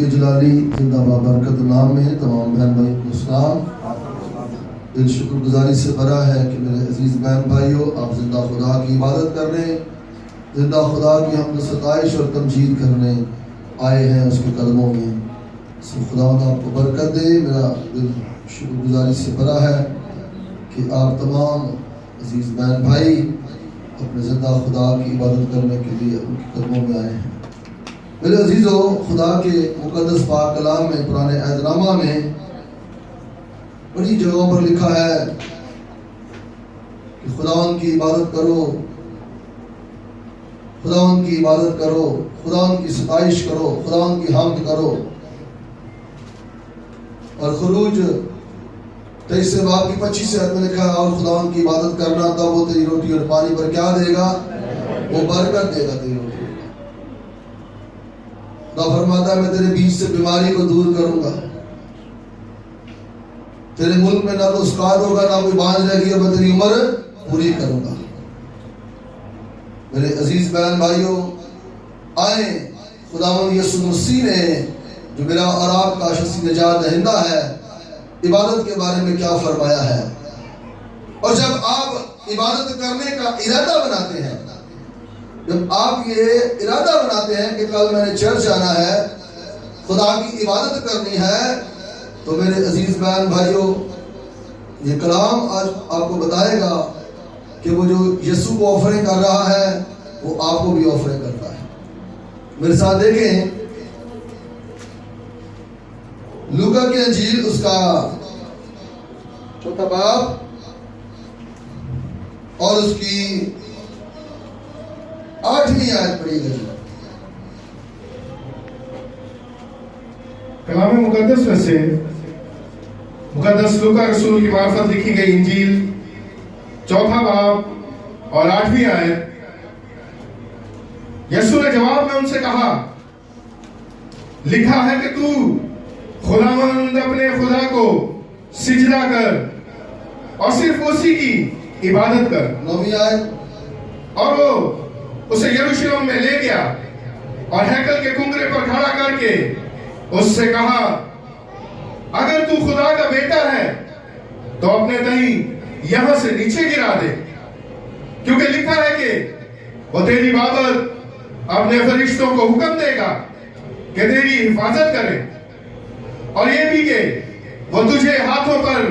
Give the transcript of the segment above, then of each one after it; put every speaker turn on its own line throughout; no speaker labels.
ملک جلالی زندہ بابرکت نام میں تمام بہن بھائی کو سلام۔ دل شکر گزاری سے بھرا ہے کہ میرے عزیز بہن بھائیوں، آپ زندہ خدا کی عبادت کرنے، زندہ خدا کی حمد و ستائش اور تمجید کرنے آئے ہیں اس کے قدموں میں۔ سب خدا آپ کو برکت دے۔ میرا دل شکر گزاری سے بھرا ہے کہ آپ تمام عزیز بہن بھائی اپنے زندہ خدا کی عبادت کرنے کے لیے ان کے قدموں میں آئے ہیں۔ میرے عزیزو، خدا کے مقدس پاک کلام میں پرانے عہد نامہ میں بڑی جگہوں پر لکھا ہے کہ خداوند کی عبادت کرو، خداوند کی عبادت کرو، خداوند کی ستائش کرو، خداوند کی حمد کرو۔ اور خروج 23 باب کی 25 آیت میں لکھا ہے اور خداوند کی عبادت کرنا تب وہ تیری روٹی اور پانی پر کیا دے گا؟ وہ برکت دے گا تیری روٹی۔ خدا فرماتا ہے میں تیرے بیچ سے بیماری کو دور کروں گا، تیرے ملک میں نہ تو اسکار ہوگا نہ کوئی بانجھ رہے گی، میں تیری عمر پوری کروں گا۔ میرے عزیز بہن بھائیوں، آئیں خداوند یسوع مسیح نے جو میرا اور آپ کا شخصی نجات دہندہ ہے، عبادت کے بارے میں کیا فرمایا ہے۔ اور جب آپ عبادت کرنے کا ارادہ بناتے ہیں، جب آپ یہ ارادہ بناتے ہیں کہ کل میں نے چرچ جانا ہے، خدا کی عبادت کرنی ہے، تو میرے عزیز بہن بھائیوں، یہ کلام آج آپ کو بتائے گا کہ وہ جو یسوع کو آفرنگ کر رہا ہے وہ آپ کو بھی آفرنگ کرتا ہے۔ میرے ساتھ دیکھیں لوکا کی انجیل اس کا 4 باب اور اس کی 8ویں آیت پڑھی گئی۔
کلام مقدس میں سے مقدس لوکا رسول کی معرفت لکھی گئی انجیل 4 باب اور 8ویں آیت۔ یسوع نے جواب میں ان سے کہا، لکھا ہے کہ تو خداوند اپنے خدا کو سجدہ کر اور صرف اسی کی عبادت کر۔
9ویں آیت۔
اور وہ اسے یروشلم میں لے گیا اور ہیکل کے کنگرے پر کھڑا کر کے اس سے کہا، اگر تو خدا کا بیٹا ہے تو اپنے تہیں یہاں سے نیچے گرا دے، کیونکہ لکھا ہے کہ وہ تیری بابت اپنے فرشتوں کو حکم دے گا کہ تیری حفاظت کرے، اور یہ بھی کہ وہ تجھے ہاتھوں پر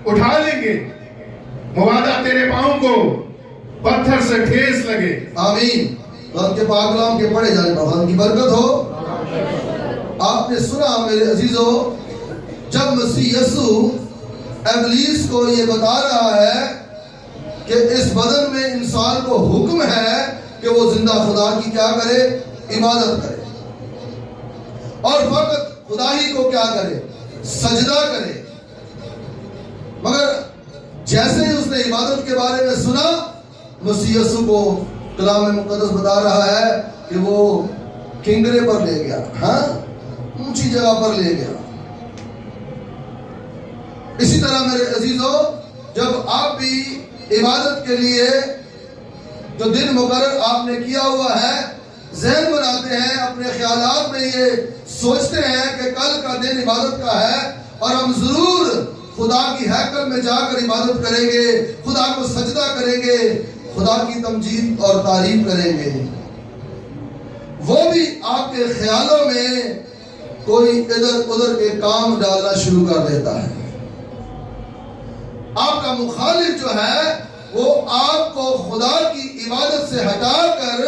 اٹھا لیں گے، مبادا تیرے پاؤں کو پتھر سے ٹھیس لگے۔
آمین۔ خدا کے پاک کلام کے پڑھے جانے پر خدا کی برکت ہو۔ آپ نے سنا میرے عزیزو، جب مسیح یسوع ابلیس کو یہ بتا رہا ہے کہ اس بدن میں انسان کو حکم ہے کہ وہ زندہ خدا کی کیا کرے؟ عبادت کرے، اور فقط خدا ہی کو کیا کرے؟ سجدہ کرے۔ مگر جیسے ہی اس نے عبادت کے بارے میں سنا، مسیح یسوع کو کلام مقدس بتا رہا ہے کہ وہ کنگرے پر لے گیا، ہاں، اونچی جگہ پر لے گیا۔ اسی طرح میرے عزیزو، جب آپ بھی عبادت کے لیے جو دن مقرر آپ نے کیا ہوا ہے، ذہن بناتے ہیں، اپنے خیالات میں یہ سوچتے ہیں کہ کل کا دن عبادت کا ہے اور ہم ضرور خدا کی ہیکل میں جا کر عبادت کریں گے، خدا کو سجدہ کریں گے، خدا کی تمجید اور تعریف کریں گے، وہ بھی آپ کے خیالوں میں کوئی ادھر ادھر کے کام ڈالنا شروع کر دیتا ہے۔ آپ کا مخالف جو ہے وہ آپ کو خدا کی عبادت سے ہٹا کر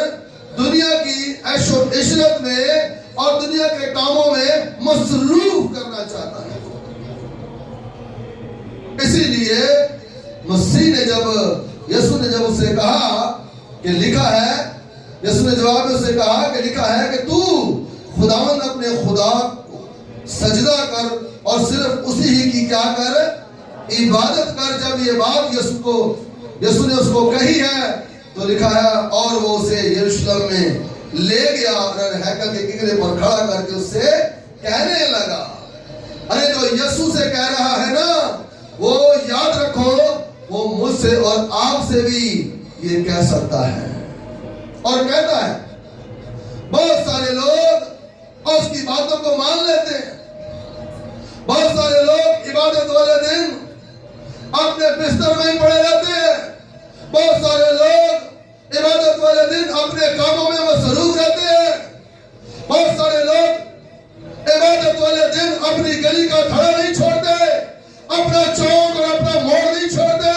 دنیا کی عیش و عشرت میں اور دنیا کے کاموں میں مصروف کرنا چاہتا ہے۔ اسی لیے مسیح نے یسوع نے جب اسے کہا کہ لکھا ہے، یسوع نے جواب میں اسے کہا کہ لکھا ہے کہ تو خداوند اپنے خدا کو سجدہ کر اور صرف اسی ہی کی کیا کر؟ عبادت کر۔ جب یہ بات یسوع نے اس کو کہی ہے تو لکھا ہے اور وہ اسے یروشلم میں لے گیا اور ہیکل کے کنگرے پر کھڑا کر کے اس سے کہنے لگا۔ ارے جو یسوع سے کہہ رہا ہے نا، وہ یاد رکھو وہ مجھ سے اور آپ سے بھی یہ کہہ سکتا ہے اور کہتا ہے۔ بہت سارے لوگ اور اس کی باتوں کو مان لیتے ہیں. بہت سارے لوگ عبادت والے دن اپنے بستر میں ہی پڑے رہتے ہیں. بہت سارے لوگ عبادت والے دن اپنے کاموں میں مصروف رہتے ہیں. بہت سارے لوگ عبادت والے دن اپنی گلی کا دھڑا نہیں چھوڑتے, اپنا چوک اور اپنا موڑ نہیں چھوڑتے.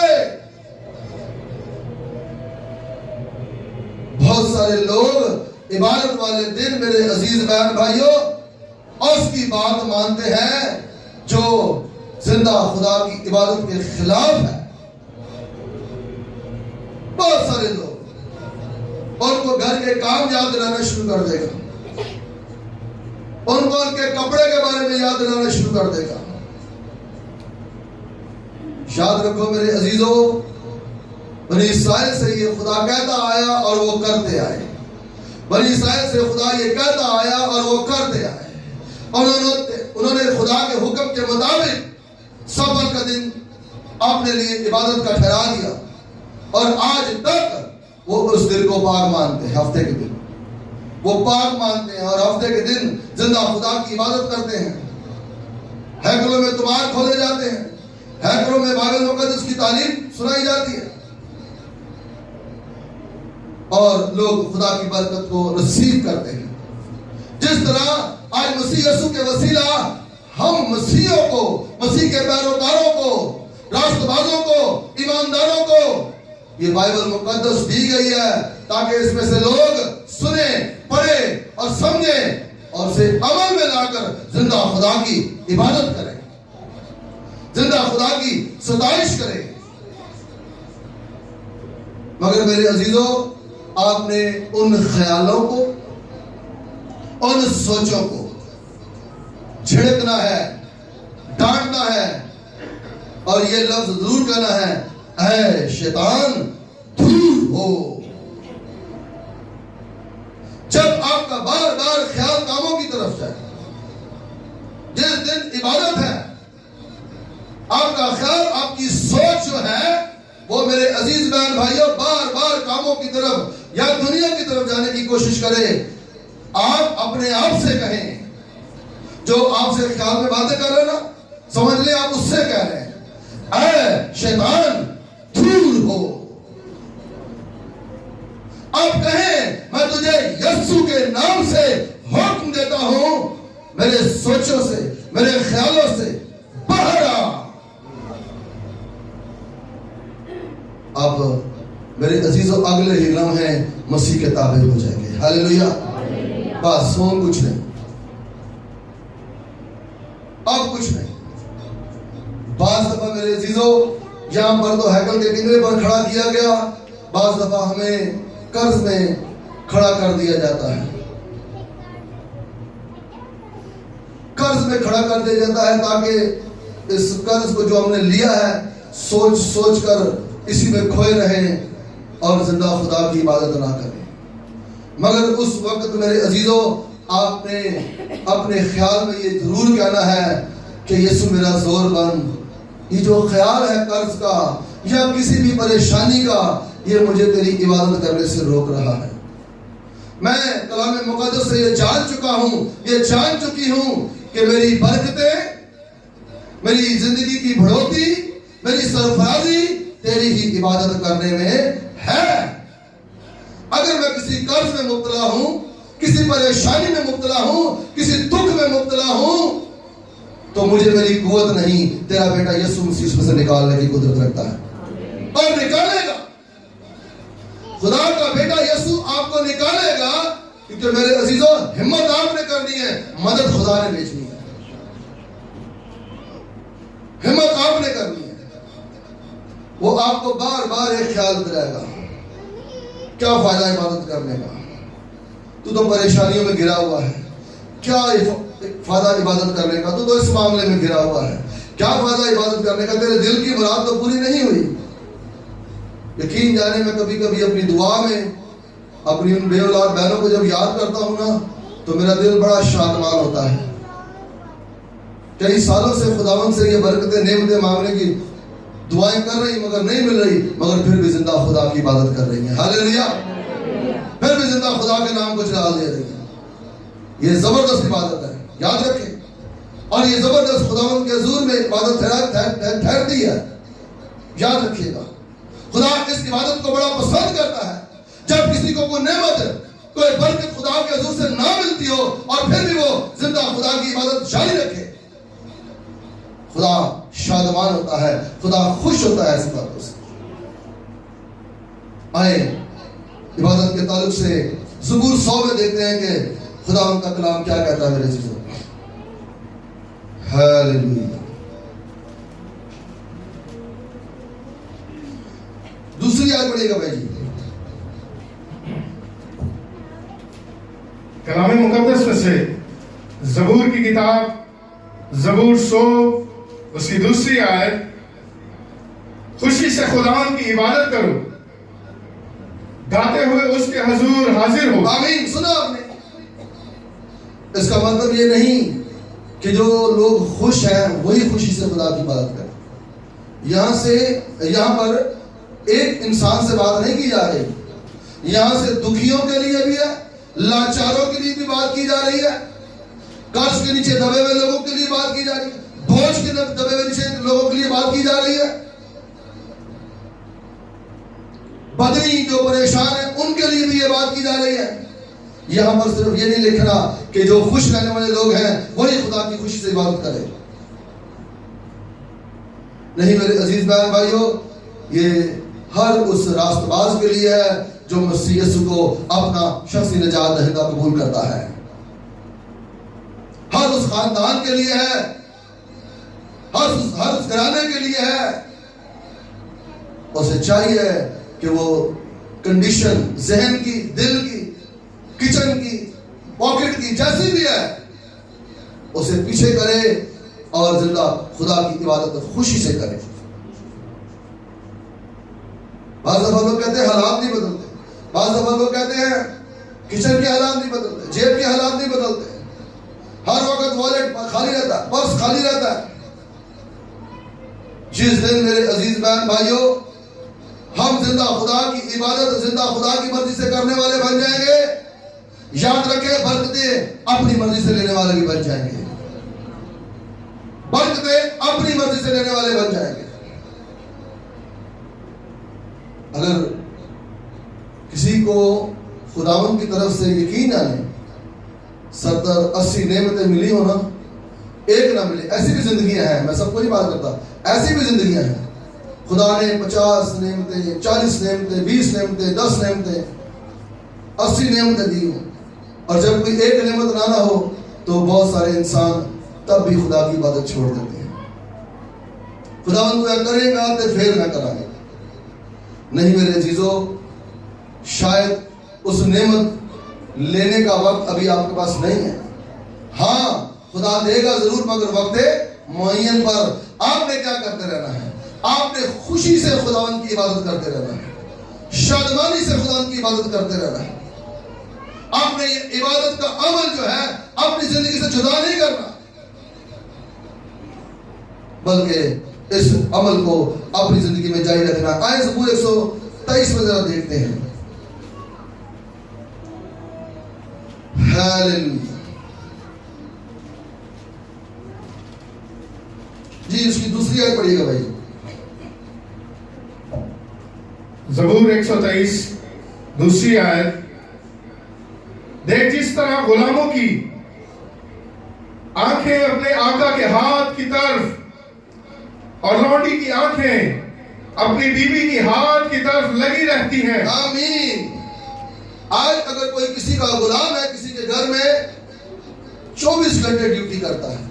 بہت سارے لوگ عبادت والے دن میرے عزیز بہن بھائیوں اس کی بات مانتے ہیں جو زندہ خدا کی عبادت کے خلاف ہے. بہت سارے لوگ ان کو گھر کے کام یاد دلانا شروع کر دے گا, ان کو ان کے کپڑے کے بارے میں یاد دلانا شروع کر دے گا. یاد رکھو میرے عزیزوں, بنی اسرائیل سے یہ خدا کہتا آیا اور وہ کرتے آئے. بنی اسرائیل سے خدا یہ کہتا آیا اور وہ کرتے آئے. اور انہوں نے خدا کے حکم کے مطابق سبت کا دن اپنے لیے عبادت کا ٹھہرا دیا, اور آج تک وہ اس دن کو پاک مانتے ہیں. ہفتے کے دن وہ پاک مانتے ہیں اور ہفتے کے دن زندہ خدا کی عبادت کرتے ہیں. ہیکلوں میں تمار کھولے جاتے ہیں, ہیکلوں میں بائبل مقدس کی تعلیم سنائی جاتی ہے, اور لوگ خدا کی برکت کو رسیو کرتے ہیں. جس طرح آج مسیح یسوع کے وسیلہ ہم مسیحوں کو, مسیح کے پیروکاروں کو, راست بازوں کو, ایمانداروں کو یہ بائبل مقدس دی گئی ہے تاکہ اس میں سے لوگ سنیں, پڑھیں اور سمجھیں اور اسے عمل میں لا کر زندہ خدا کی عبادت کریں, زندہ خدا کی ستائش کریں. مگر میرے عزیزوں, آپ نے ان خیالوں کو, ان سوچوں کو جھڑکنا ہے, ڈانٹنا ہے, اور یہ لفظ ضرور کہنا ہے, اے شیطان دور ہو. جب آپ کا بار بار خیال کاموں کی طرف جائے, جس دن عبادت ہے, آپ کا خیال, آپ کی سوچ جو ہے وہ میرے عزیز بہن بھائیوں بار بار کاموں کی طرف یا دنیا کی طرف جانے کی کوشش کرے, آپ اپنے آپ سے کہیں, جو آپ سے خیال میں باتیں کر رہے ہیں نا, سمجھ لیں آپ اس سے کہہ رہے ہیں, اے شیطان دور ہو. آپ کہیں, میں تجھے یسوع کے نام سے حکم دیتا ہوں, میرے سوچوں سے, میرے خیالوں سے باہر آ. اب میرے عزیزوں اگلے ہی لمحے مسیح کے تابع ہو جائیں گے. ہاللیلویا. بس اور کچھ نہیں, اب کچھ نہیں. بعض دفعہ میرے عزیزوں یہاں پر تو ہیکل کے کنارے پر کھڑا کیا گیا, بعض دفعہ ہمیں قرض میں کھڑا کر دیا جاتا ہے, قرض میں کھڑا کر دیا جاتا ہے تاکہ اس قرض کو جو ہم نے لیا ہے سوچ سوچ کر اسی میں کھوئے رہیں اور زندہ خدا کی عبادت نہ کریں. مگر اس وقت میرے عزیزوں آپ نے اپنے خیال میں یہ ضرور کہنا ہے کہ یسوع میرا زور بن. یہ جو خیال ہے قرض کا یا کسی بھی پریشانی کا, یہ مجھے تیری عبادت کرنے سے روک رہا ہے. میں کلام مقدس سے یہ جان چکا ہوں, یہ جان چکی ہوں کہ میری برکتیں, میری زندگی کی بڑھوتی, میری سرفرازی تیری ہی عبادت کرنے میں ہے. اگر میں کسی قرض میں مبتلا ہوں, کسی پریشانی میں مبتلا ہوں, کسی دکھ میں مبتلا ہوں, تو مجھے میری قوت نہیں, تیرا بیٹا یسوع مسیح اس میں سے نکالنے کی قدرت رکھتا ہے اور نکالے گا. خدا کا بیٹا یسوع آپ کو نکالے گا, کیونکہ میرے عزیزوں ہمت آپ نے کرنی ہے, مدد خدا نے بھیجنی ہے. ہمت آپ نے کرنی ہے. وہ آپ کو بار بار ایک خیال دلائے گا, کیا فائدہ عبادت کرنے کا, تو پریشانیوں میں گرا ہوا ہے, کیا فائدہ عبادت کرنے کا, تو اس معاملے میں گرا ہوا ہے, کیا فائدہ عبادت کرنے کا, تیرے دل کی مراد تو پوری نہیں ہوئی. یقین جانے میں کبھی کبھی اپنی دعا میں اپنی ان بے اولاد بہنوں کو جب یاد کرتا ہوں نا, تو میرا دل بڑا شادمان ہوتا ہے. کئی سالوں سے خداوند سے یہ برکتیں نعمتیں مانگنے کی دعائیں کر رہی مگر نہیں مل رہی, مگر پھر بھی زندہ خدا کی عبادت کر رہی ہیں. ہاللیلویا. پھر بھی زندہ خدا کے نام کو چلا دے رہی ہیں. یہ زبردست عبادت ہے، یاد رکھیں. اور یہ زبردست خداوند کے حضور میں عبادت ٹھہرتی ہے، یاد رکھیے گا. خدا اس عبادت کو بڑا پسند کرتا ہے. جب کسی کو کوئی نعمت، کوئی برکت خدا کے حضور سے نہ ملتی ہو اور پھر بھی وہ زندہ خدا کی عبادت جاری رکھے، خدا شادمان ہوتا ہے، خدا خوش ہوتا ہے ایسی باتوں سے. آئے عبادت کے تعلق سے زبور 100 میں دیکھتے ہیں کہ خدا ان کا کلام کیا کہتا ہے میرے عزیزوں. ہیلیلویا. دوسری آیت پڑھیے گا بھائی جی.
کلام مقدس میں سے زبور کی کتاب زبور 100 اس کی دوسری آیت، خوشی سے خداوند کی عبادت کرو، گاتے ہوئے اس کے حضور حاضر ہو.
آمین. سنا آپ نے؟ اس کا مطلب یہ نہیں کہ جو لوگ خوش ہیں وہی خوشی سے خدا کی عبادت کریں. یہاں پر ایک انسان سے بات نہیں کی جا رہی، یہاں سے دکھیوں کے لیے بھی ہے، لاچاروں کے لیے بھی بات کی جا رہی ہے، قرض کے نیچے دبے ہوئے لوگوں کے لیے بات کی جا رہی ہے، بوجھ کے دبے ہوئے نیچے لوگوں کے لیے بات کی جا رہی ہے، بدنی جو پریشان ہیں ان کے لیے بھی یہ بات کی جا رہی ہے. یہاں پر صرف یہ نہیں لکھنا کہ جو خوش رہنے والے لوگ ہیں وہی خدا کی خوشی سے عبادت کرے. نہیں میرے عزیز بہن بھائیوں، یہ ہر اس راست باز کے لیے ہے جو مسیح یسوع کو اپنا شخصی نجات دہندہ قبول کرتا ہے. ہر اس خاندان کے لیے ہے، ہر اس گھرانے کے لیے ہے. اسے چاہیے کہ وہ کنڈیشن ذہن کی، دل کی، کچن کی، پاکٹ کی جیسی بھی ہے اسے پیچھے کرے اور زندہ خدا کی عبادت خوشی سے کرے. بعض دفعہ لوگ کہتے ہیں حالات نہیں بدلتے، بعض دفعہ لوگ کہتے ہیں کچن کے حالات نہیں بدلتے، جیب کے حالات نہیں بدلتے، ہر وقت والیٹ خالی رہتا ہے، پرس خالی رہتا ہے. جس دن میرے عزیز بہن بھائیوں ہم زندہ خدا کی عبادت، زندہ خدا کی مرضی سے کرنے والے بن جائیں گے، یاد رکھیں برکتیں اپنی مرضی سے لینے والے بھی بن جائیں گے. برکتیں اپنی مرضی سے لینے والے بن جائیں گے. اگر کسی کو خداوند کی طرف سے یقین آنے 70-80 نعمتیں ملی ہو نا، ایک نہ ملے، ایسی بھی زندگیاں ہیں. میں سب کو نہیں بات کرتا، ایسی بھی زندگیاں ہیں. خدا نے 50 نعمتیں، 40 نعمتیں، 20 نعمتیں، 10 نعمتیں، 80 نعمتیں دی ہوں، اور جب کوئی ایک نعمت نہ ہو تو بہت سارے انسان تب بھی خدا کی عبادت چھوڑ دیتے ہیں. خداوند کو کرے گا تو پھر نہ کریں گے. نہیں میرے عزیزو، شاید اس نعمت لینے کا وقت ابھی آپ کے پاس نہیں ہے. ہاں خدا دے گا ضرور، مگر وقت معین پر آپ نے کیا کرتے رہنا ہے؟ آپ نے خوشی سے خداوند کی عبادت کرتے رہنا ہے، شادمانی سے خداوند کی عبادت کرتے رہنا ہے. آپ نے یہ عبادت کا عمل جو ہے اپنی زندگی سے جدا نہیں کرنا، بلکہ اس عمل کو اپنی زندگی میں جاری رکھنا. آئے زبور 123 میں ذرا دیکھتے ہیں. ہیلیلویا. جی اس کی دوسری آیت پڑھیے گا بھائی.
زبور 123 دوسری آیت، دیکھ جس طرح غلاموں کی آنکھیں اپنے آقا کے ہاتھ کی طرف اور لونڈی کی آنکھیں اپنی بیوی کی ہاتھ کی طرف لگی رہتی ہیں.
آمین. آج اگر کوئی کسی کا غلام ہے، کسی کے گھر میں 24 گھنٹے ڈیوٹی کرتا ہے،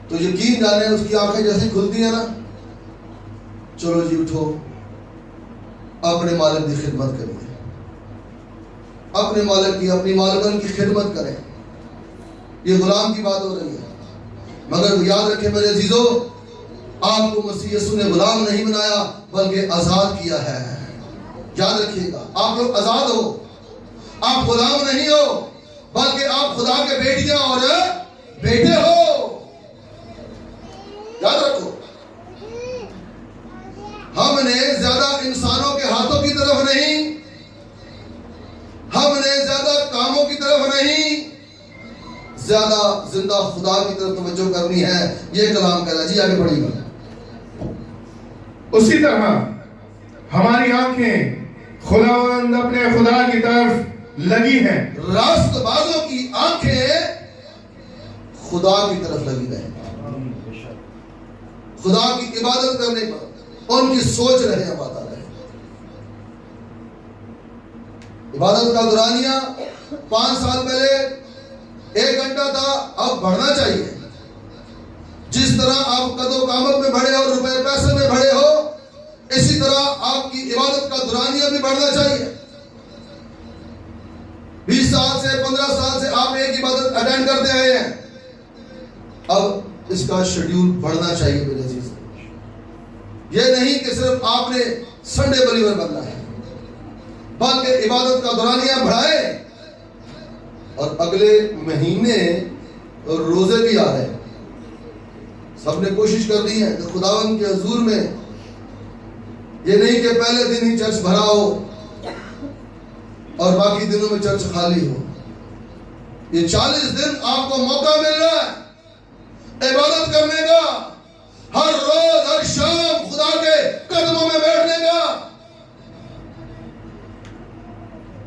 تو یقین جانے اس کی آنکھیں جیسے کھلتی ہیں نا، چلو جی اٹھو، اپنے مالک کی خدمت کریے، اپنے مالک کی، اپنی مالکن کی خدمت کریں. یہ غلام کی بات ہو رہی ہے. مگر یاد رکھیں میرے عزیزو، آپ کو مسیح یسوع نے غلام نہیں بنایا بلکہ آزاد کیا ہے. یاد رکھیے گا، آپ لوگ آزاد ہو، آپ غلام نہیں ہو بلکہ آپ خدا کے بیٹیاں اور بیٹے ہو. یاد رکھو، ہم نے زیادہ انسانوں کے ہاتھوں کی طرف نہیں، ہم نے زیادہ کاموں کی طرف نہیں، زندہ خدا کی طرف توجہ کرنی ہے، یہ کلام کہہ رہا ہے۔ جی آگے پڑھیے گا۔
اسی طرح ہماری آنکھیں خداوند اپنے خدا کی طرف لگی ہیں۔
راست بازوں کی آنکھیں خدا کی طرف لگی رہے، خدا کی عبادت کرنے پر ان کی سوچ رہے، آباد رہے۔ عبادت کا دورانیہ 5 سال پہلے 1 گھنٹہ تھا، اب بڑھنا چاہیے۔ جس طرح آپ قد و قامت میں بڑھے ہو، روپے پیسے میں بڑھے ہو، اسی طرح آپ کی عبادت کا دورانیہ بھی بڑھنا چاہیے۔ 20 سال سے 15 سال سے آپ ایک عبادت اٹینڈ کرتے آئے ہیں، اب اس کا شیڈیول بڑھنا چاہیے میرے عزیز۔ یہ نہیں کہ صرف آپ نے سنڈے بلیور بننا ہے، بلکہ عبادت کا دورانیہ بڑھائے۔ اور اگلے مہینے روزے بھی آ رہے ہیں، سب نے کوشش کر دی ہے کہ خداوند کے حضور میں یہ نہیں کہ پہلے دن ہی چرچ بھرا ہو اور باقی دنوں میں چرچ خالی ہو۔ یہ 40 دن آپ کو موقع مل رہا ہے عبادت کرنے کا، ہر روز ہر شام خدا کے قدموں میں بیٹھنے کا۔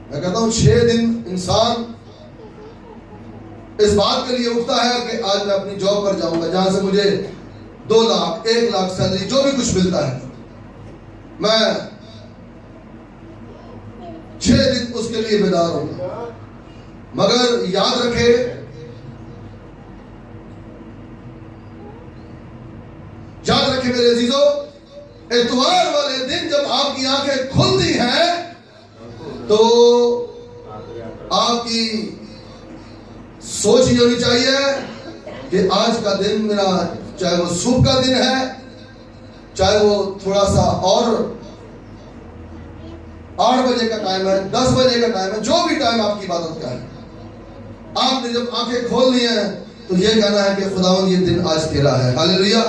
میں کہتا ہوں 6 دن انسان اس بات کے لیے اٹھتا ہے کہ آج میں اپنی جاب پر جاؤں گا جہاں سے مجھے 2 لاکھ 1 لاکھ سیلری جو بھی کچھ ملتا ہے، میں 6 دن اس کے لیے بیدار ہوں گا۔ مگر یاد رکھے میرے عزیزو، اتوار والے دن جب آپ کی آنکھیں کھلتی ہیں تو آپ کی سوچ یہ ہونی چاہیے کہ آج کا دن میرا، چاہے وہ صبح کا دن ہے، چاہے وہ تھوڑا سا اور 8 بجے کا ٹائم ہے، 10 بجے کا ٹائم ہے، جو بھی ٹائم آپ کی عبادت کا ہے، آپ نے جب آنکھیں کھول لی ہیں تو یہ کہنا ہے کہ خداوند یہ دن آج تیرا ہے، ہاللیلویہ،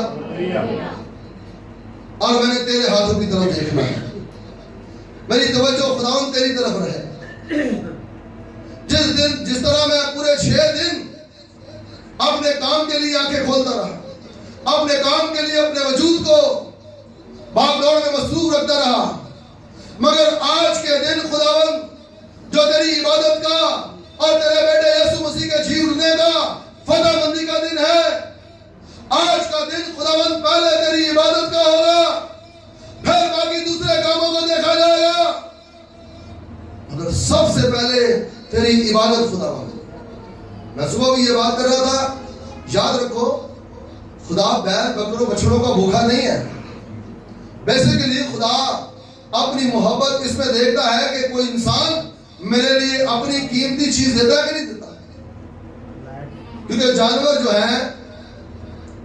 اور میں نے تیرے ہاتھوں کی طرف دیکھنا ہے، میری توجہ خداوند تیری طرف رہے۔ جس طرح میں پورے 6 دن اپنے کام کے لیے آنکھیں کھولتا رہا، اپنے کام کے لیے اپنے وجود کو بھاگ دوڑ میں مصروف رکھتا رہا، مگر آج کے دن خداوند جو تیری عبادت کا اور تیرے بیٹے یسوع مسیح کے جی اٹھنے کا فتح مندی کا دن ہے، آج کا دن خداوند پہلے تیری عبادت کا ہوگا، پھر باقی دوسرے کاموں کو دیکھا جائے گا، مگر سب سے پہلے تیری عبادت خداوند۔ میں صبح بھی یہ بات کر رہا تھا، یاد رکھو خدا بیل بکروں بچڑوں کا بھوکا نہیں ہے۔ بیسیکلی خدا اپنی محبت اس میں دیکھتا ہے کہ کوئی انسان میرے لیے اپنی قیمتی چیز دیتا ہے کہ نہیں دیتا، کیونکہ جانور جو ہیں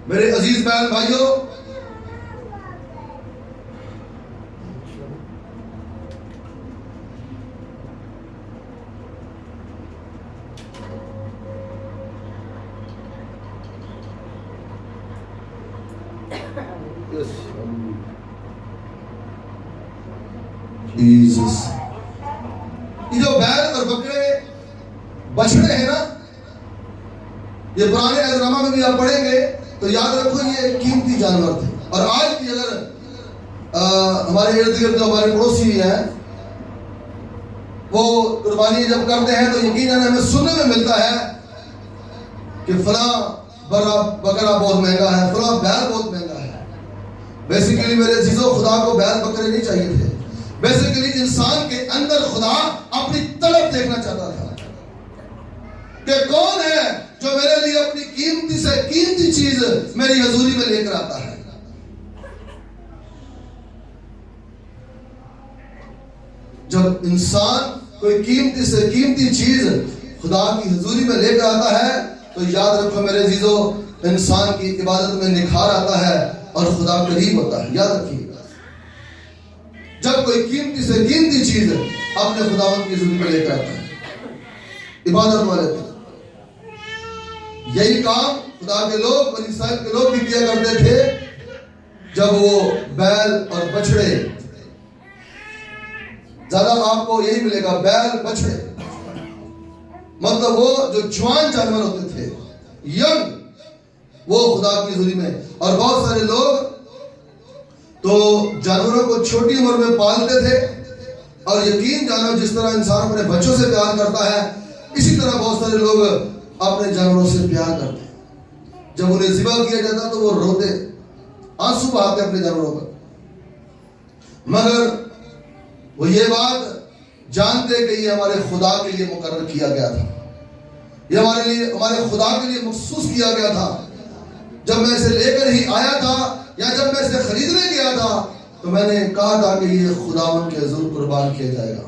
میرے عزیز بہن بھائیوں، یہ جو بیل اور بکرے بچڑے ہیں نا، یہ پرانے عہد نامہ میں بھی آپ پڑھیں گے تو یاد رکھو یہ قیمتی جانور تھے۔ اور آج بھی اگر ہمارے ارد گرد جو ہمارے پڑوسی ہیں وہ قربانی جب کرتے ہیں تو یقیناً ہمیں سننے میں ملتا ہے کہ فلاں بکرا بہت مہنگا ہے، فلاں بیل بہت مہنگا ہے۔ بیسیکلی میرے عزیزو، خدا کو بیل بکرے نہیں چاہیے تھے، بیسیکلی انسان کے اندر خدا اپنی طلب دیکھنا چاہتا تھا کہ کون ہے جو میرے لیے اپنی قیمتی سے قیمتی چیز میری حضوری میں لے کر آتا ہے۔ جب انسان کوئی قیمتی سے قیمتی چیز خدا کی حضوری میں لے کر آتا ہے تو یاد رکھو میرے عزیزو، انسان کی عبادت میں نکھار آتا ہے اور خدا قریب ہوتا ہے۔ یاد رکھیے، جب کوئی قیمتی سے قیمتی چیز اپنے خداوند کی حضوری میں لے کر آتا ہے، عبادت والے تھے۔ یہی کام خدا کے لوگ، بنی اسرائیل کے لوگ بھی کیا کرتے تھے۔ جب وہ بیل اور بچڑے، زیادہ آپ کو یہی ملے گا، بیل بچڑے، مطلب وہ جو جوان جانور ہوتے تھے، ینگ وہ خدا کی حضوری میں. اور بہت سارے لوگ تو جانوروں کو چھوٹی عمر میں پالتے تھے, اور یقین جانو جس طرح انسان اپنے بچوں سے پیار کرتا ہے اسی طرح بہت سارے لوگ اپنے جانوروں سے پیار کرتے ہیں. جب انہیں ذبح کیا جاتا تو وہ روتے, آنسو بہاتے اپنے جانوروں پر, مگر وہ یہ بات جانتے کہ یہ ہمارے خدا کے لیے مقرر کیا گیا تھا, یہ ہمارے خدا کے لیے مخصوص کیا گیا تھا. جب میں اسے لے کر ہی آیا تھا یا جب میں اسے خریدنے گیا تھا تو میں نے کہا تھا کہ یہ خداوند کے حضور قربان کیا جائے گا.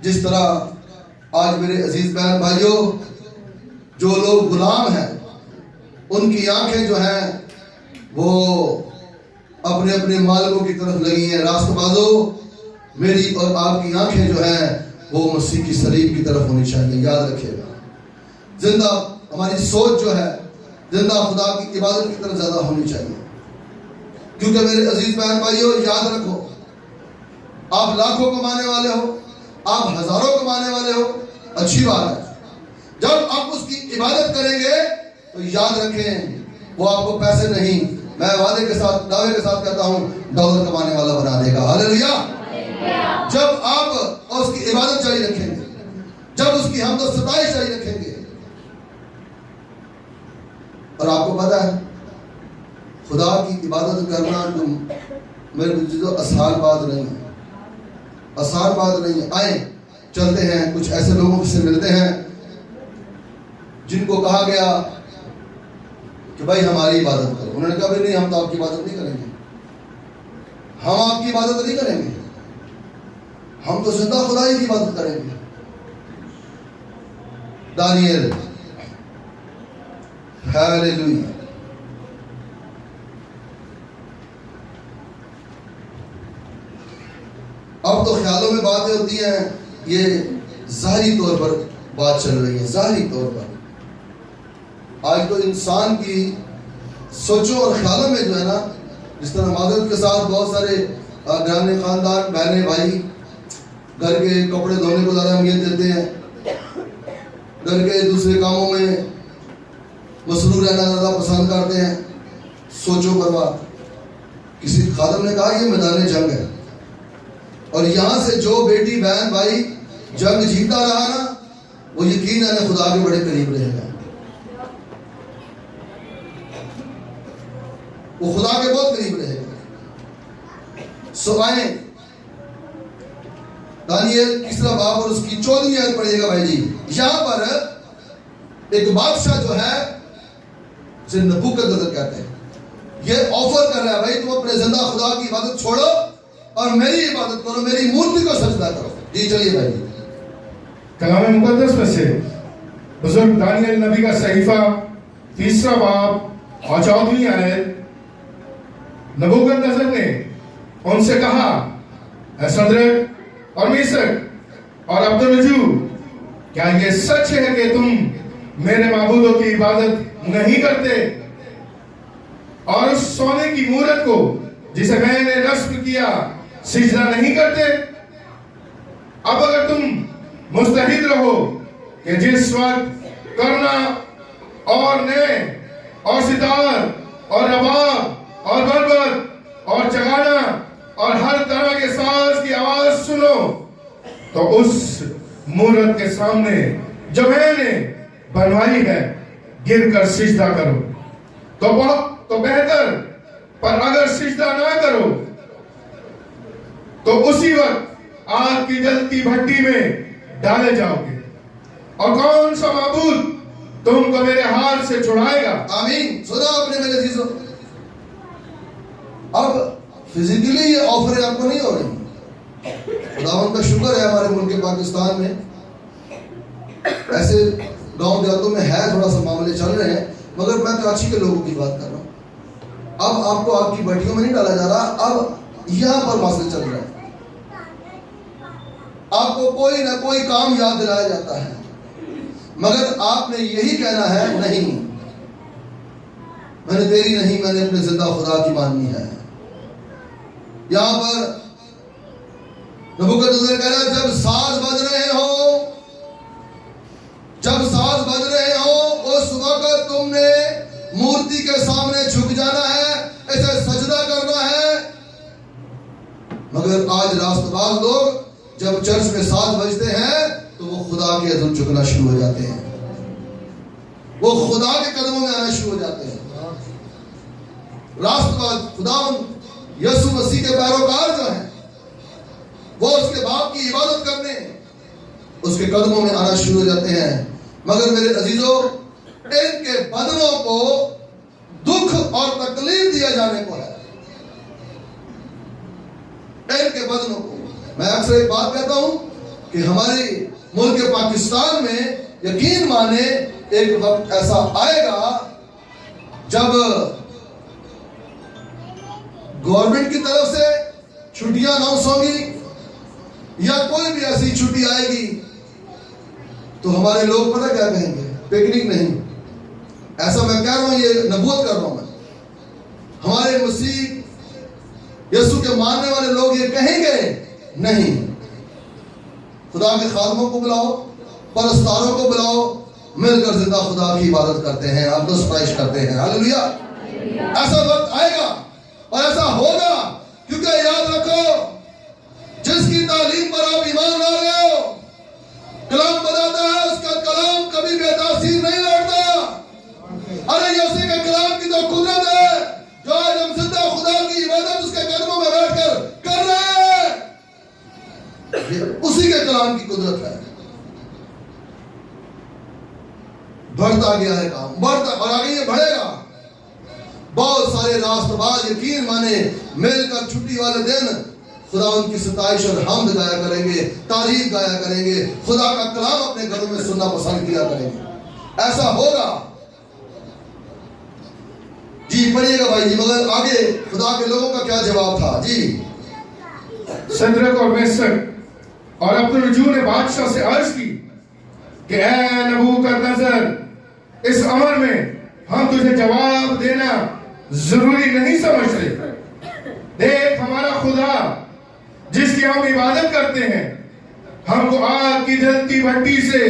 جس طرح آج میرے عزیز بہن بھائیوں جو لوگ غلام ہیں ان کی آنکھیں جو ہیں وہ اپنے اپنے مالکوں کی طرف لگی ہیں. راست بازو, میری اور آپ کی آنکھیں جو ہیں وہ مسیح کی صلیب کی طرف ہونی چاہیے. یاد رکھیے گا, زندہ ہماری سوچ جو ہے زندہ خدا کی عبادت کی طرف زیادہ ہونی چاہیے. کیونکہ میرے عزیز بہن بھائیوں یاد رکھو, آپ لاکھوں کمانے والے ہو, آپ ہزاروں کمانے والے ہو, اچھی بات ہے. جب آپ اس کی عبادت کریں گے تو یاد رکھیں وہ آپ کو پیسے نہیں, میں وعدے کے ساتھ دعوے کے ساتھ کہتا ہوں, ڈالر کمانے والا بنا دے گا. ہاللیلویا. جب آپ اس کی عبادت جاری رکھیں گے, جب اس کی حمد و ستائش جاری رکھیں گے. اور آپ کو پتا ہے خدا کی عبادت کرنا تم میرے بچوں آسان بات نہیں ہے, آسان بات نہیں ہے. آئیں چلتے ہیں, کچھ ایسے لوگوں سے ملتے ہیں جن کو کہا گیا کہ بھائی ہماری عبادت کرو. انہوں نے کہا بھائی نہیں, ہم تو آپ کی عبادت نہیں کریں گے, ہم آپ کی عبادت نہیں کریں گے, ہم تو زندہ خدائی کی عبادت کریں گے. دانیل, ہاللیلویا. اب تو خیالوں میں باتیں ہوتی ہیں, یہ ظاہری طور پر بات چل رہی ہے. ظاہری طور پر آج تو انسان کی سوچوں اور خیالوں میں جو ہے نا, جس طرح معذرت کے ساتھ بہت سارے گھرانے خاندان بہنیں بھائی گھر کے کپڑے دھونے کو زیادہ اہمیت دیتے ہیں, گھر کے دوسرے کاموں میں مصروف رہنا زیادہ پسند کرتے ہیں. سوچو پر بات, کسی خادم نے کہا یہ میدان جنگ ہے, اور یہاں سے جو بیٹی بہن بھائی جنگ جیتا رہا نا وہ یقیناً خدا کے بڑے قریب رہے گا, وہ خدا کے بہت قریب رہے گا. سو آئیں دانیل تیسرا باب اور اس کی 14ویں آیت پڑھیے گا بھائی جی. یہاں پر ایک بادشاہ جو ہے جسے نبوکدنیزر کہتے ہیں, یہ آفر کر رہا ہے بھائی تم اپنے زندہ خدا کی عبادت چھوڑو اور میری عبادت کرو, میری مورتی کو سجدہ کرو. جی چلیے بھائی.
کلام مقدس میں سے بزرگ دانیل نبی کا صحیفہ 3 باب اور 14ویں آیت. نبوکدنیزر نے ان سے کہا, اے صدرک اور میشک اور عبدالنجو, کیا یہ سچ ہے کہ تم میرے معبودوں کی عبادت نہیں کرتے اور اس سونے کی مورت کو جسے میں نے نصب کیا سجدہ نہیں کرتے؟ اب اگر تم مستحد رہو کہ جس وقت کرنا اور نئے اور ستار اور رباب اور بربط اور چگانا اور ہر طرح کے ساز کی آواز سنو تو اس مورت کے سامنے جو میں نے بنوائی ہے گر کر سجدہ کرو تو بہتر, پر اگر سجدہ نہ کرو تو اسی وقت آگ کی جلتی بھٹی میں ڈالے جاؤ گے. اور کون سا معبود تم کو میرے ہاتھ سے چھڑائے گا؟
آمین. سنا آپ نے میرے عزیزوں, اب فزیکلی یہ آفریں آپ کو نہیں ہو رہی. خداوند کا شکر ہے ہمارے ملک پاکستان میں ایسے گاؤں دیہاتوں میں ہے تھوڑا سا معاملے چل رہے ہیں, مگر میں کراچی کے لوگوں کی بات کر رہا ہوں. اب آپ کو آپ کی بٹیوں میں نہیں ڈالا جا رہا, اب یہاں پر مسئلے چل رہے ہیں. آپ کو کوئی نہ کوئی کام یاد دلایا جاتا ہے, مگر آپ نے یہی کہنا ہے نہیں, میں نے تیری نہیں, میں نے اپنے زندہ خدا کی ماننی ہے. یہاں پر نبوکدنیزر کہہ رہا ہے جب ساز بج رہے ہو تم نے مورتی کے سامنے جھک جانا ہے, اسے سجدہ کرنا ہے. مگر آج راست باز لوگ جب چرچ میں 7 بجتے ہیں تو وہ خدا کے حضور جھکنا شروع ہو جاتے ہیں, وہ خدا کے قدموں میں آنا شروع ہو جاتے ہیں. راست باز خدا یسوع مسیح کے پیروکار جو ہیں وہ اس کے باپ کی عبادت کرنے اس کے قدموں میں آنا شروع ہو جاتے ہیں. مگر میرے عزیزوں, ان کے بدنوں کو دکھ اور تکلیف دیا جانے کو ہے. ان کے بدنوں کو, میں اکثر ایک بات کہتا ہوں کہ ہمارے ملک پاکستان میں یقین مانے ایک وقت ایسا آئے گا جب گورنمنٹ کی طرف سے چھٹیاں اناؤنس ہوگی یا کوئی بھی ایسی چھٹی آئے گی تو ہمارے لوگ پتہ کیا کہیں گے؟ پکنک نہیں. ایسا میں کہہ رہا ہوں, یہ نبوت کر رہا ہوں میں. ہمارے مسیح یسوع کے ماننے والے لوگ یہ کہیں گے نہیں, خدا کے خادموں کو بلاؤ, پرستاروں کو بلاؤ, مل کر زندہ خدا کی عبادت کرتے ہیں, آپ ستائش کرتے ہیں. ہاللیلویا. ایسا وقت آئے گا اور ایسا ہوگا, کیونکہ یاد رکھو جس کی تعلیم پر آپ ایمان لا رہے ہو, کلام بتاتا ہے اس کا کلام کبھی بے تاثیر نہیں لوٹتا. ارے یہ اسی کے کلام کی تو قدرت ہے جو آج ہم زندہ خدا کی عبادت اس کے قدموں میں بیٹھ کر رہے ہیں. یہ اسی کے کلام کی قدرت ہے. بڑھتا گیا ہے کام, بڑھتا, اور آگے یہ بڑھے گا. بہت سارے راست باز یقین مانے مل کر چھٹی والے دن خدا ان کی ستائش اور حمد گایا کریں گے, تعریف گایا کریں گے, خدا کا کلام اپنے گھروں میں سننا پسند کیا کریں گے. ایسا ہوگا. جی پڑھیے گا بھائی جی. مگر آگے خدا کے لوگوں کا کیا جواب تھا؟ جی.
صدرک اور میسک اور عبدالرجوع نے بادشاہ سے عرض کی کہ اے نبوکدنضر, اس امر میں ہم تجھے جواب دینا ضروری نہیں سمجھتے. دیکھ, ہمارا خدا جس کی ہم عبادت کرتے ہیں ہم کو آگ کی جلتی بھٹی سے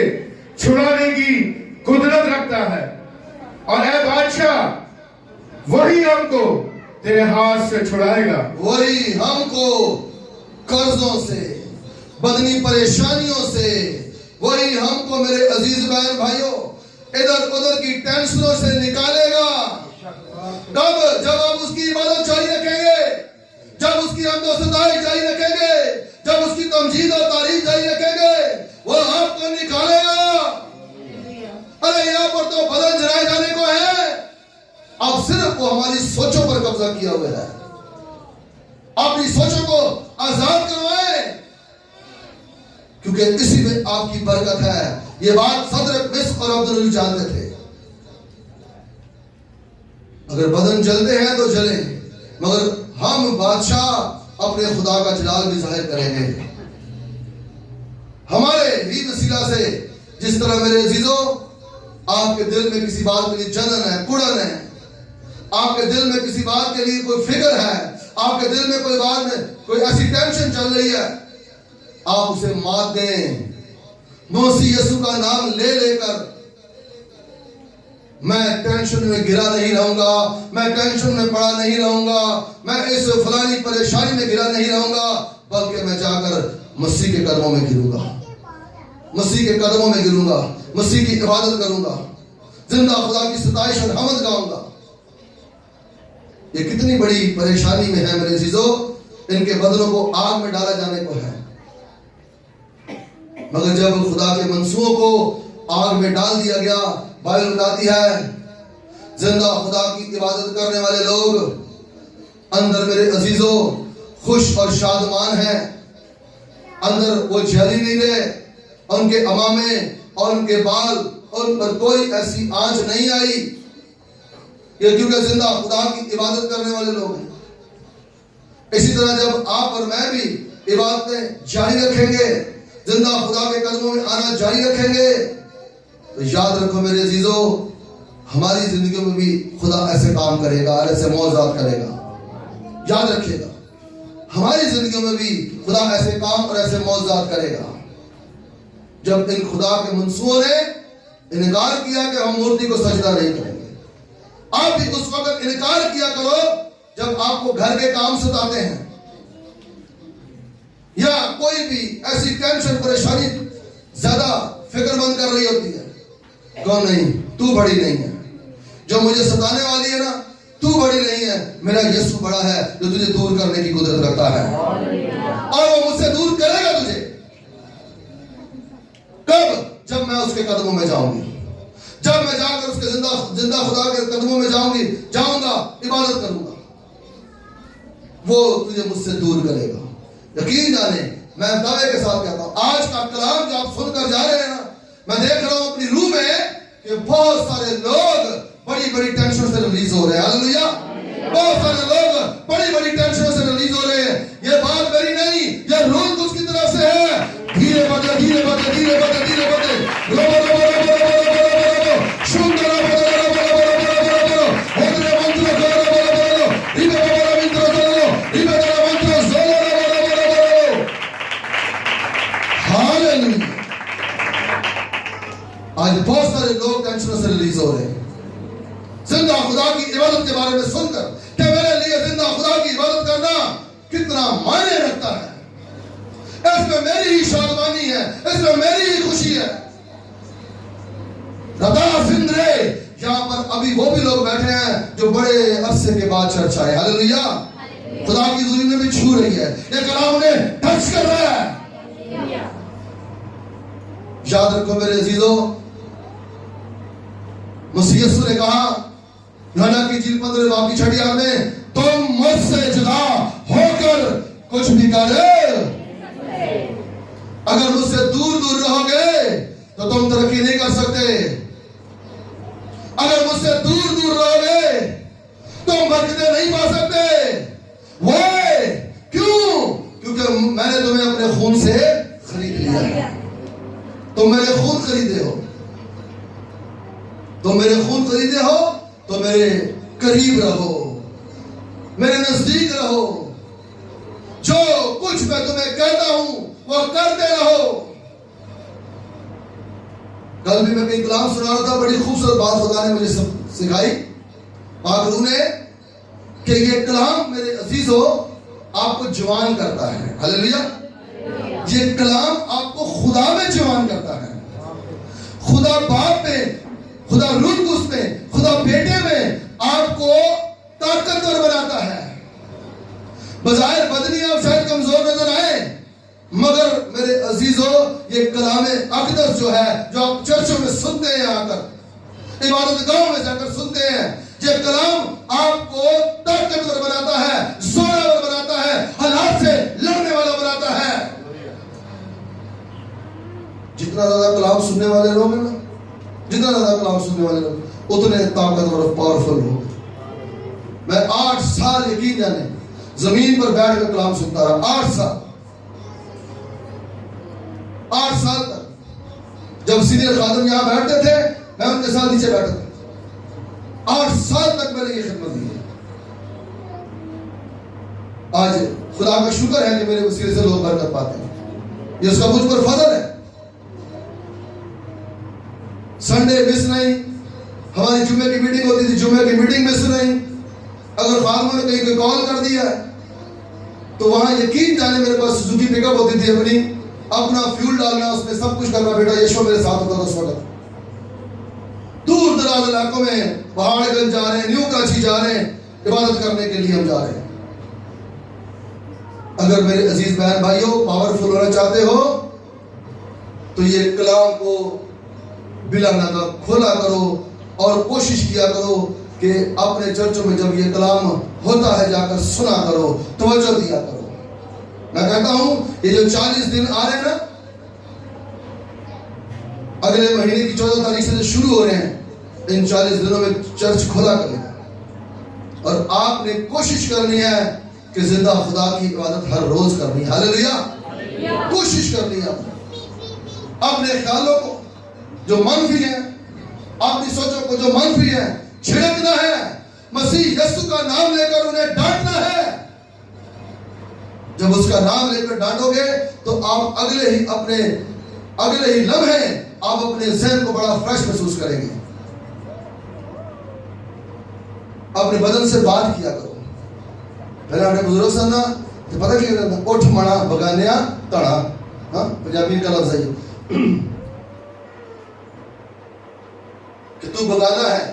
چھڑانے کی قدرت رکھتا ہے, اور اے بادشاہ وہی ہم کو تیرے ہاتھ سے چھڑائے گا.
وہی ہم کو قرضوں سے, بدنی پریشانیوں سے, وہی ہم کو میرے عزیز بہن بھائیوں ادھر ادھر کی ٹینشنوں سے نکالے گا. کب؟ جب آپ اس کی عبادت جاری رکھیں گے, جب اس کی حمد و ستائش جاری رکھیں گے, جب اس کی تمجید اور تعریف جاری رکھیں گے, وہ آپ کو نکالے گا. ارے یہاں پر تو بدن جلائے جانے کو ہے, اب صرف وہ ہماری سوچوں پر قبضہ کیا ہوا ہے. اپنی سوچوں کو آزاد کروائیں, کیونکہ اسی میں آپ کی برکت ہے. یہ بات صدرک, مسک اور عبدالرجوع جانتے تھے. اگر بدن جلتے ہیں تو جلیں, مگر ہم بادشاہ اپنے خدا کا جلال بھی ظاہر کریں گے. ہمارے ہی وسیلہ سے, جس طرح میرے عزیزوں آپ کے دل میں کسی بات کے لیے جنن ہے, کڑن ہے, آپ کے دل میں کسی بات کے لیے کوئی فکر ہے, آپ کے دل میں کوئی بات میں کوئی ایسی ٹینشن چل رہی ہے, آپ اسے مات دیں. مسیح یسوع کا نام لے لے کر میں ٹینشن میں گرا نہیں رہوں گا, میں ٹینشن میں پڑا نہیں رہوں گا, میں اس فلانی پریشانی میں گرا نہیں رہوں گا, بلکہ میں جا کر مسیح کے قدموں میں گروں گا, مسیح کے قدموں میں گروں گا, مسیح کی عبادت کروں گا, زندہ خدا کی ستائش اور حمد گاؤں گا. یہ کتنی بڑی پریشانی میں ہے میرے عزیزوں, ان کے بدنوں کو آگ میں ڈالا جانے کو ہے. مگر جب خدا کے منصوبوں کو آگ میں ڈال دیا گیا, بائبل بتاتی ہے زندہ خدا کی عبادت کرنے والے لوگ اندر میرے عزیزوں خوش اور شادمان ہیں. اندر وہ جلی نہیں رہے, ان کے امامے اور ان کے بال, ان پر کوئی ایسی آنچ نہیں آئی. یہ کیونکہ زندہ خدا کی عبادت کرنے والے لوگ ہیں. اسی طرح جب آپ اور میں بھی عبادتیں جاری رکھیں گے, زندہ خدا کے قدموں میں آنا جاری رکھیں گے, تو یاد رکھو میرے عزیزوں ہماری زندگیوں میں بھی خدا ایسے کام کرے گا, ایسے معجزات کرے گا. یاد رکھیے گا, ہماری زندگیوں میں بھی خدا ایسے کام اور ایسے معجزات کرے گا. جب ان خدا کے منصوبوں نے انکار کیا کہ ہم مورتی کو سجدہ نہیں کریں گے. آپ بھی اس وقت انکار کیا کرو جب آپ کو گھر کے کام ستاتے ہیں یا کوئی بھی ایسی ٹینشن پریشانی زیادہ فکر مند کر رہی ہوتی ہے. کون نہیں؟ تو بڑی نہیں ہے. جو مجھے ستانے والی ہے نا، تو بڑی نہیں ہے. میرا یسوع بڑا ہے جو تجھے دور کرنے کی قدرت رکھتا ہے، اور وہ مجھ سے دور کرے گا تجھے. کب؟ جب میں اس کے قدموں میں جاؤں گی، جب میں جا کر اس کے زندہ خدا کے قدموں میں جاؤں گا، عبادت کروں گا، وہ تجھے مجھ سے دور کرے گا. یقین جانے، میں دعوے کے ساتھ کہتا ہوں، آج کا کلام جو آپ سن کر جا رہے ہیں نا، میں دیکھ رہا ہوں اپنی روح میں کہ بہت سارے لوگ بڑی بڑی ٹینشن سے ریلیز ہو رہے ہیں. ہاللیلویا. بہت سارے لوگ بڑی بڑی ٹینشن سے ریلیز ہو رہے ہیں. یہ بات میری نہیں، یہ روح اس کی طرف سے ہے. دھیرے بڑھے دھیرے بڑھے دھیرے بڑھے دھیرے بڑھے رو رو رو رو رو رو رو رو رو شندر رو رو رو رو رو رو رو رو ہوترے منتر رو رو رو رو رو ریبے بابا منتر رو رو ریبے بابا منتر رو رو رو رو رو رو. ہاللیلویا. آج بہت سارے لوگ ٹینشن سے ریلیز ہو رہے ہیں زندہ خدا کی عبادت کے بارے میں سن کر کہ میرے لیے زندہ خدا کی عبادت کرنا کتنا معنی رکھتا ہے. اس میں میری ہی شادمانی ہے، اس میں میری ہی خوشی ہے. ردا سندرے یہاں پر ابھی وہ بھی لوگ بیٹھے ہیں جو بڑے عرصے کے بعد چرچ آئے. ہاللیلویا. خدا کی زمین میں چھو رہی ہے، یہ کلام انہیں ٹچ کر رہا ہے. یاد رکھو میرے عزیزو، مسیح یسوع نے کہا یوحنا کی انجیل 15 باب کی 6 آیت میں، تم مجھ سے جدا ہو کر کچھ بھی کرے. اگر مجھ سے دور دور رہو گے تو تم ترقی نہیں کر سکتے. اگر مجھ سے دور دور رہو گے تم برکتیں نہیں پا سکتے. وہ کیوں؟ کیونکہ میں نے تمہیں اپنے خون سے خرید لیا. تم میرے خون خریدے ہو، تم میرے خون خریدے ہو تو میرے قریب رہو، میرے نزدیک رہو. جو کچھ میں تمہیں کہتا ہوں وہ کرتے رہو. کل بھی میں کہیں کلام سنا رہا تھا، بڑی خوبصورت بات خدا نے مجھے سکھائی پاک روح نے کہ یہ کلام میرے عزیزو آپ کو جوان کرتا ہے. ہاللیلویا. یہ کلام آپ کو خدا میں جوان کرتا ہے. خدا باپ میں، خدا روح القدس میں، خدا بیٹے میں آپ کو طاقتور بناتا ہے. بظاہر بدنی آپ شاید کمزور نظر آئے، مگر میرے عزیزو یہ کلام اقدس جو ہے، جو آپ چرچوں میں سنتے ہیں، آ کر عبادت گاہوں میں جا کر سنتے ہیں، یہ کلام آپ کو طاقتور بناتا ہے، زورور بناتا ہے، حالات سے لڑنے والا بناتا ہے. جتنا زیادہ کلام سننے والے لوگ ہیں نا، جتنا زیادہ کلام سننے والے لوگ اتنے طاقتور اور پاورفل ہو. میں 8 سال یقین جانے زمین پر بیٹھ کر کلام سنتا رہا. 8 سال تک جب سینئر خادم یہاں بیٹھتے تھے میں ان کے ساتھ نیچے بیٹھتا تھا. 8 سال تک میں نے یہ خدمت دی. آج خدا کا شکر ہے کہ میرے وسیلے سے لوگ برکت پاتے ہیں. یہ اس کا مجھ پر فضل ہے. سنڈے مس نہیں، ہماری جمعے کی میٹنگ ہوتی تھی، جمعے کی میٹنگ مس نہیں. اگر خادموں نے کہیں کوئی کال کر دیا تو وہاں یقین جانے میرے پاس سوزوکی پک اپ ہوتی تھی، اپنا فیول ڈالنا، اس میں سب کچھ کرنا. بیٹا یشو میرے ساتھ ہوتا تھا اس وقت. دور دراز علاقوں میں پہاڑ گنج جا رہے ہیں، نیو کراچی جا رہے ہیں، عبادت کرنے کے لیے ہم جا رہے ہیں. اگر میرے عزیز بہن بھائیوں پاورفل ہونا چاہتے ہو تو یہ کلام کو بلا نقاب کھولا کرو اور کوشش کیا کرو کہ اپنے چرچوں میں جب یہ کلام ہوتا ہے جا کر سنا کرو، توجہ دیا کرو. میں کہتا ہوں یہ جو 40 دن آ رہے ہیں نا، اگلے مہینے کی 14 تاریخ سے شروع ہو رہے ہیں، ان 40 دنوں میں چرچ کھولا کرے گا. اور آپ نے کوشش کرنی ہے کہ زندہ خدا کی عبادت ہر روز کرنی ہے. ہاللیلویا. کوشش کرنی ہے اپنے خیالوں کو جو منفی ہیں، اپنی سوچوں کو جو منفی ہیں چھڑکنا ہے. مسیح یسوع کا نام لے کر انہیں ڈانٹنا ہے. جب اس کا نام لے کر ڈانٹو گے تو آپ اگلے ہی لمحے آپ اپنے ذہن کو بڑا فریش محسوس کریں گے. اپنے بدن سے بات کیا کرو. پہلے اپنے بزرگ سے نا تو پتہ کیا کرتا اٹھ منا بگانیا تڑا. ہاں پنجابی کا لفظ ہے کہ تو بگانا ہے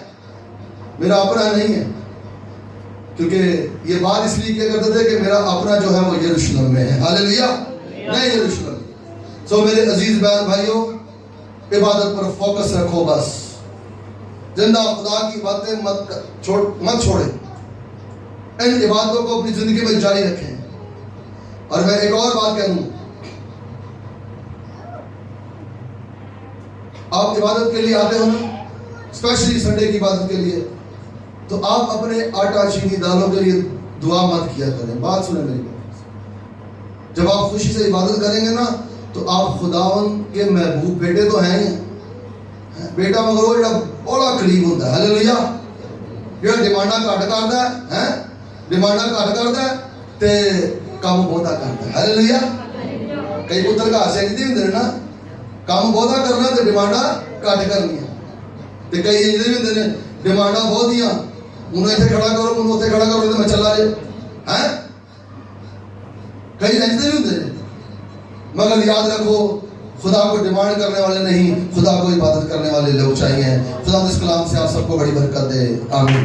میرا اپنا نہیں ہے. کیونکہ یہ بات اس لیے کیا کرتے تھے کہ میرا اپنا جو ہے وہ یروشلم میں ہے. ہاللیلویا. نہیں یروشلم. سو میرے عزیز بہن بھائیوں عبادت پر فوکس رکھو. بس زندہ خدا کی باتیں مت چھوڑے. ان عبادتوں کو اپنی زندگی میں جاری رکھیں. اور میں ایک اور بات کہہ دوں, آپ عبادت کے لیے آتے ہو نا, اسپیشلی سنڈے کی عبادت کے لیے, تو آپ اپنے آٹا چینی دالوں کے لیے دعا مت کیا کریں. بات سنیں میری بات. جب آپ خوشی سے عبادت کریں گے نا تو آپ خداوند کے محبوب بیٹے تو ہیں ہی, بیٹا مگر وہ جڑا بڑا قریب ہوتا ہے. ہاللیلویا. جو ڈیمانڈاں گھٹ کردا ہے, ڈیمانڈاں گھٹ کردا ہے تے کام بہتا کرتا ہے. ہاللیلویا. کئی پتر کا حاصل نہیں ہوندے نا, کام بہتا کرنا تے ڈیمانڈاں گھٹ کرنی تے کئی انج دے ہوندے نے ڈیمانڈاں بہت دیاں, انہوں ایتھے کھڑا کرو, انہوں اوتھے کھڑا کرو تے میں چلا جے. ہیں کئی انج دے ہوندے نے. مگر یاد رکھو خدا کو ڈیمانڈ کرنے والے نہیں, خدا کو عبادت کرنے والے لوگ چاہیے. خدا اس کلام سے آپ سب کو بڑی برکت دے. آمین.